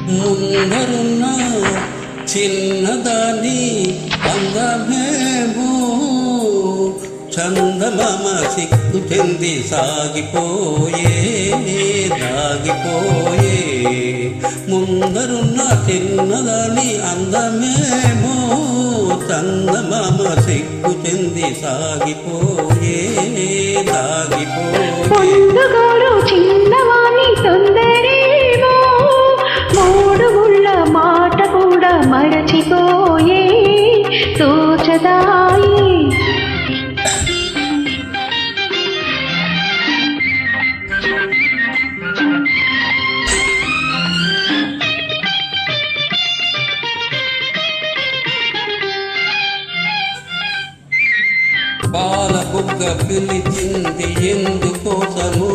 ముందరున్న చిన్నదాని అందమేమో చందమామ సిగ్గు చెంది సాగిపోయే దాగిపోయే. ముందరున్న చిన్నదాని అందమేమో చందమామ సిగ్గు చెంది సాగిపోయే దాగిపోయే. చిన్నవాణి తొందరేమో మూడు ముళ్ళ మాట కూడా మరచిపోయే తోచదాయి. పాల బుగ్గ పిలిచింది ఎందుకోసమో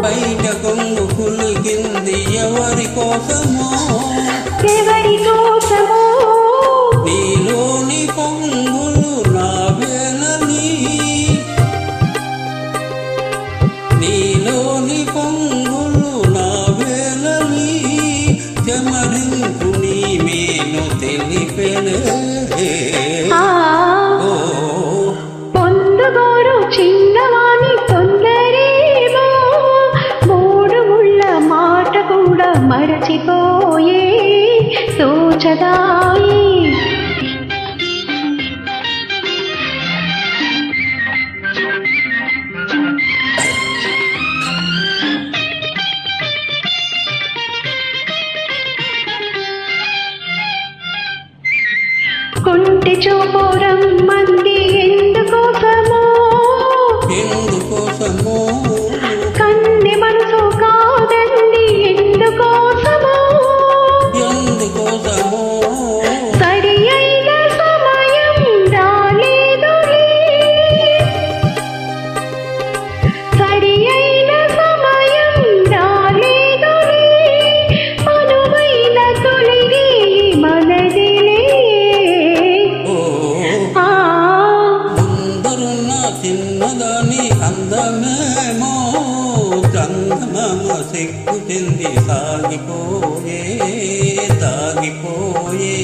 బయట కొంగు కులిగింది ఎవరి కోసమో నీలోని పొంగులు నావేనని నీలోని పొంగులు నావేనని జమరింపు నీ మేను తెలిపెనే. పొందుగోరు చిన్నవాణి తొందరేమో మూడు ముళ్ళ మాట కూడా మరచిపోయే తోచదాయి. కుంటి చూపు రమ్మంది ఎందుకోసమో కన్నె మనసు కాదండి ఎందుకోసమో సరి అయిన సమయం రాలేదులే సరి అయిన సమయం రాలేదులే అనువైన తొలిగి మనదిలే. చిన్నదాని అందమేమో చందమామ సిగ్గు చెంది సాగిపోయే తాగిపోయే.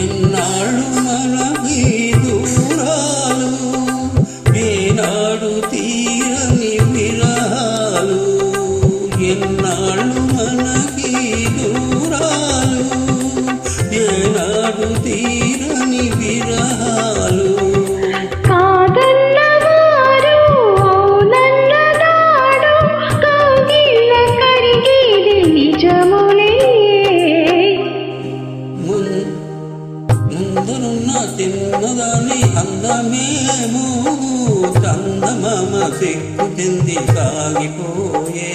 ఎన్నాళ్ళు మనకి దూరాలు ఏనాడు తీరని విరహాలు. ఎన్నాళ్ళు మనకి దూరాలు ఏనాడు తీరని విరహాలు. కాదన్నవారు అవునన్ననాడు కౌగిళ్ళ కరిగేది నిజములే. ముందరున్న చిన్నదాని అందమేమో చందమామ సిగ్గు చెంది సాగిపోయే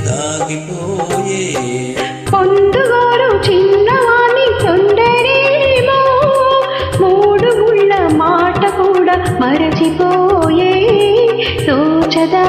దాగిపోయే. పొందుగోరు చిన్నవాణి తొందరేమో మూడు ముళ్ళ మాట కూడా మరచిపోయే తోచదా.